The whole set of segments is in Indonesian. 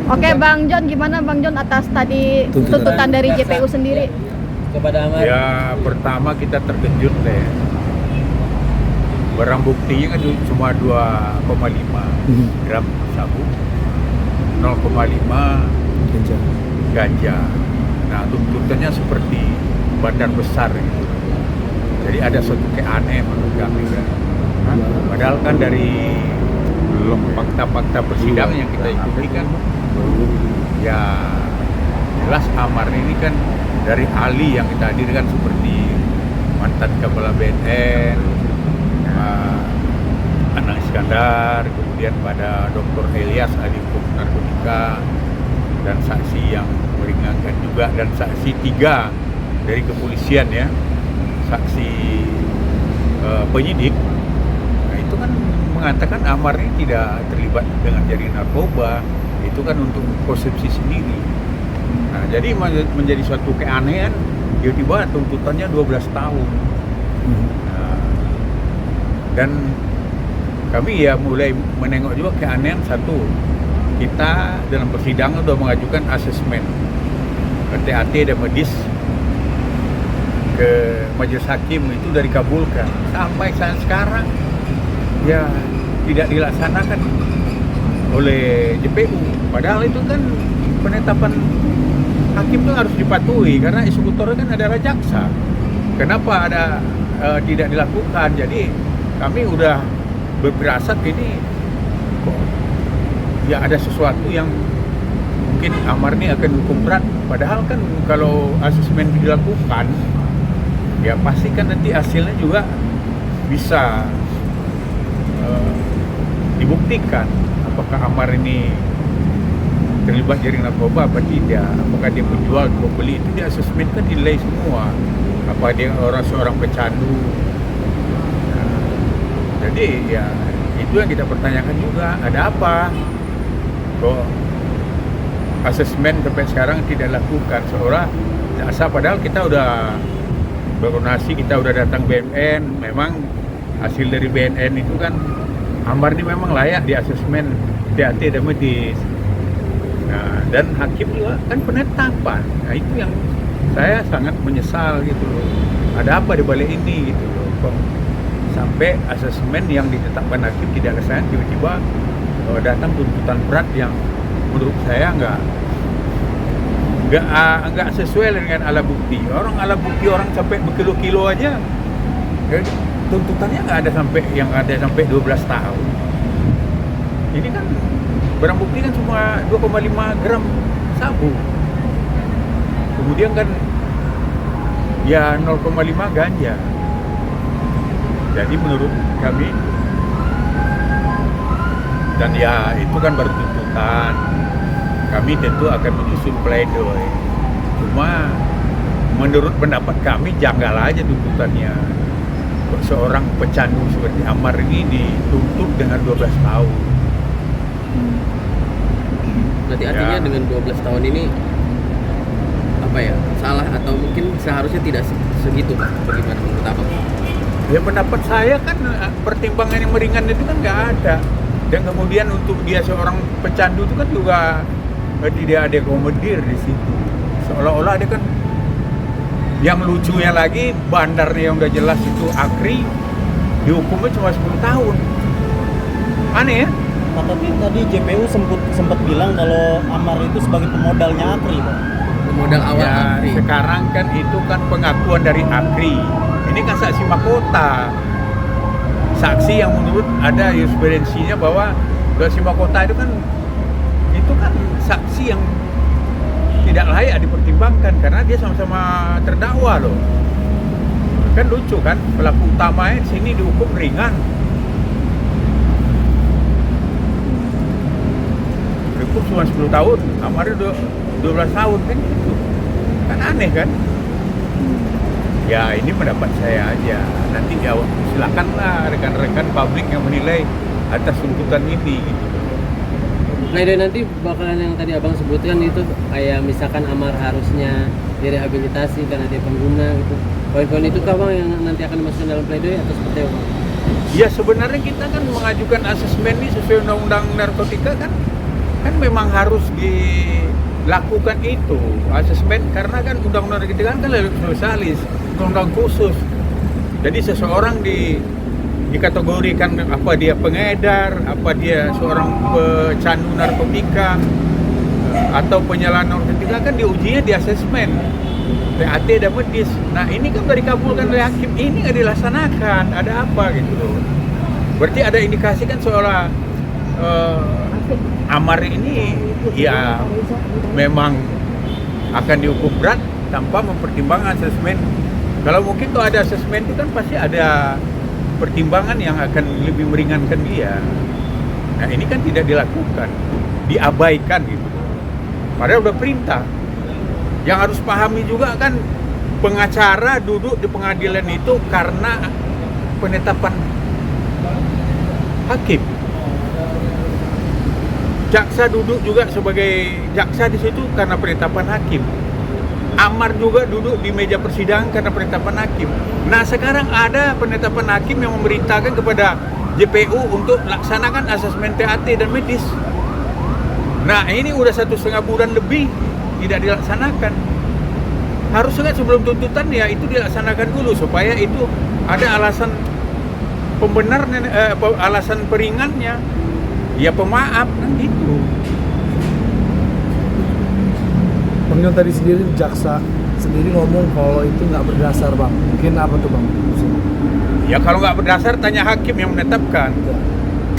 Oke, Bang John, gimana Bang John atas tadi tuntutan dari JPU sendiri? Kepada Amar. Ya, pertama kita terkejut deh. Barang buktinya kan cuma 2,5 gram sabu, 0,5 ganja. Nah, tuntutannya seperti bandar besar gitu. Jadi ada suatu keanehan menurut kami kan. Padahal kan dari fakta-fakta persidangan yang kita ikuti kan, ya jelas Amar ini kan dari ahli yang kita hadirkan seperti mantan Kepala BNN, Anang Iskandar, kemudian pada Dr. Elias ahli hukum narkotika, dan saksi yang meringankan juga, dan saksi 3 dari kepolisian ya, saksi penyidik. Nah, itu kan mengatakan Amar ini tidak terlibat dengan jaringan narkoba, itu kan untuk konsumsi sendiri. Nah, jadi menjadi suatu keanehan, tiba-tiba tuntutannya 12 tahun. Nah, dan kami ya mulai menengok juga keanehan satu, kita dalam persidangan sudah mengajukan asesmen TAT dan medis ke majelis hakim, itu dari dikabulkan. Sampai saat sekarang ya tidak dilaksanakan oleh JPU. Padahal itu kan penetapan hakim itu harus dipatuhi karena eksekutornya kan adalah jaksa. Kenapa tidak dilakukan? Jadi kami udah berfirasat ini kok ya ada sesuatu yang mungkin Amar ini akan hukum berat. Padahal kan kalau asesmen dilakukan, ya pasti kan nanti hasilnya juga bisa dibuktikan apakah Amar ini terlibat jaringan narkoba apa tidak, apakah dia penjual atau pembeli. Itu di asesmen kan dinilai semua, apa dia seorang pecandu. Nah, jadi ya itu yang kita pertanyakan juga, ada apa kok asesmen sampai sekarang tidak lakukan, seolah jaksa, padahal kita udah berkoordinasi, kita udah datang BNN, memang hasil dari BNN itu kan Amar ini memang layak di asesmen TAT dan medis. Nah, dan hakim juga kan penetapan. Nah, itu yang saya sangat menyesal gitu loh. Ada apa di balik ini gitu loh. Kok sampai asesmen yang ditetapkan hakim tidak dilaksanakan, tiba-tiba datang tuntutan berat yang menurut saya nggak sesuai dengan alat bukti. Alat bukti orang sampai berkilo-kilo aja. Tuntutannya nggak ada sampai 12 tahun. Ini kan barang bukti kan cuma 2,5 gram sabu. Kemudian kan ya 0,5 ganja. Jadi menurut kami, dan ya itu kan baru tuntutan, kami tentu akan menyusun pledoi. Cuma menurut pendapat kami janggal aja tuntutannya. Seorang pecandu seperti Amar ini dituntut dengan 12 tahun. Berarti artinya dengan 12 tahun ini apa ya, salah atau mungkin seharusnya tidak segitu Pak? Bagaimana menurut Abang? Ya pendapat saya kan pertimbangan yang meringan itu kan nggak ada. Dan kemudian untuk dia seorang pecandu itu kan juga tidak ada komodir di situ. Seolah-olah dia kan, yang lucunya lagi, bandarnya yang udah jelas itu AKRI dihukumnya cuma 10 tahun. Aneh ya? Tapi tadi JPU sempat bilang kalau Amar itu sebagai pemodalnya AKRI, Pak. Pemodal awal Ya, AKRI. sekarang kan itu kan pengakuan dari AKRI. Ini kan saksi mahkota. Saksi yang menurut ada jurisprudensinya bahwa saksi mahkota itu kan saksi yang tidak layak dipertimbangkan karena dia sama-sama terdakwa loh. Kan lucu kan, pelaku utamanya di sini dihukum ringan. Dihukum cuma 10 tahun, Amar 12 tahun kan gitu. Kan aneh kan? Ya ini pendapat saya aja. Nanti ya silakanlah rekan-rekan publik yang menilai atas tuntutan ini. Gitu. Pledoi nanti bakalan yang tadi abang sebutkan itu kayak misalkan Amar harusnya direhabilitasi karena dia pengguna gitu. Poin-poin itu kah bang yang nanti akan dimasukkan dalam pledoi atau seperti apa? Ya sebenarnya kita kan mengajukan asesmen ini sesuai undang-undang narkotika kan memang harus dilakukan itu asesmen karena kan undang-undang narkotika kan lebih spesialis, undang-undang khusus. Jadi seseorang dikategorikan apa dia pengedar, apa dia seorang pecandu narkotika atau penyalahgunaan narkotika kan diujinya di asesmen PAT dan medis. Nah ini kan dari dikabulkan oleh hakim, ini nggak dilaksanakan, ada apa gitu loh. Berarti ada indikasi kan seolah Amar ini ya memang akan dihukum berat tanpa mempertimbangkan asesmen. Kalau mungkin kalau ada asesmen itu kan pasti ada pertimbangan yang akan lebih meringankan dia. Nah ini kan tidak dilakukan, diabaikan gitu. Padahal udah perintah. Yang harus pahami juga kan pengacara duduk di pengadilan itu karena penetapan hakim. Jaksa duduk juga sebagai jaksa di situ karena penetapan hakim. Amar juga duduk di meja persidangan karena penetapan hakim. Nah sekarang ada penetapan hakim yang memerintahkan kepada JPU untuk laksanakan asesmen TAT dan medis. Nah ini udah 1,5 bulan lebih tidak dilaksanakan. Harusnya sebelum tuntutan ya itu dilaksanakan dulu supaya itu ada alasan pembenar, alasan peringannya, ya pemaaf kan gitu. Bang Jon tadi sendiri jaksa sendiri ngomong kalau itu nggak berdasar bang. Mungkin apa tuh bang? Ya kalau nggak berdasar tanya hakim yang menetapkan.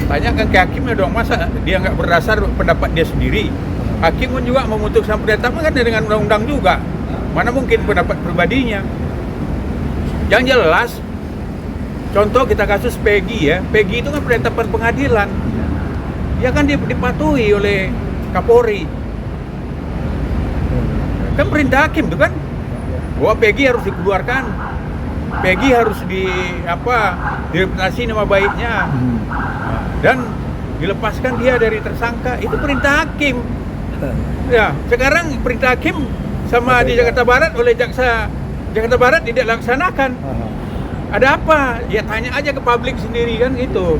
Tanyakan ke hakimnya dong, masa dia nggak berdasar pendapat dia sendiri. Hakim pun juga memutuskan penetapan kan dengan undang-undang juga. Mana mungkin pendapat pribadinya. Yang jelas, contoh kita kasus Peggy ya. Peggy itu kan penetapan pengadilan. Ya kan dipatuhi oleh Kapolri. Kan perintah hakim tuh kan. Bahwa Peggy harus dikeluarkan. Peggy harus direputasi nama baiknya. Dan dilepaskan dia dari tersangka. Itu perintah hakim. Ya, sekarang perintah hakim sama di Jakarta Barat oleh jaksa Jakarta Barat tidak laksanakan. Ada apa? Ya tanya aja ke publik sendiri kan itu.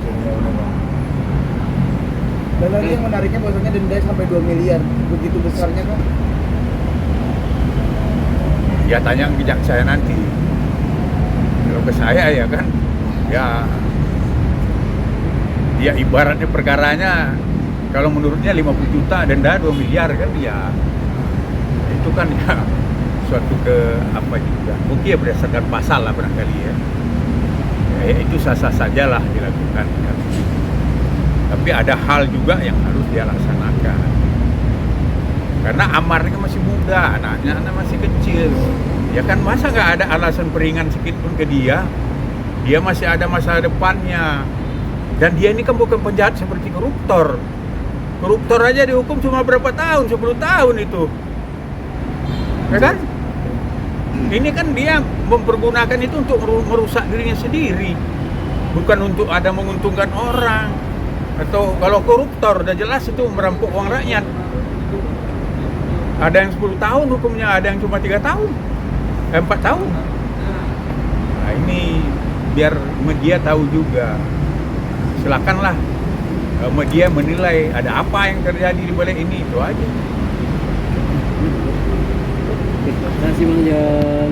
Dan lagi yang menariknya bahwasanya denda sampai 2 miliar, begitu besarnya kan? Ya tanya ke jaksa nanti. Kalau ke saya ya kan, ya ibaratnya perkaranya kalau menurutnya 50 juta denda 2 miliar kan ya itu kan ya suatu juga mungkin ya berdasarkan pasal lah barangkali ya itu sah-sah sajalah dilakukan ya. Tapi ada hal juga yang harus dia laksanakan karena Amar ini masih muda, anaknya masih kecil ya kan, masa nggak ada alasan peringan sedikit pun ke dia masih ada masa depannya. Dan dia ini kan bukan penjahat seperti koruptor. Koruptor aja dihukum cuma berapa tahun, 10 tahun itu. Ya kan? Ini kan dia mempergunakan itu untuk merusak dirinya sendiri. Bukan untuk ada menguntungkan orang. Atau kalau koruptor udah jelas itu merampok uang rakyat. Ada yang 10 tahun hukumnya, ada yang cuma 3 tahun. 4 tahun. Nah ini biar media tahu juga. Silakanlah media menilai ada apa yang terjadi di balik ini, itu aja. Terima kasih Bang Jon.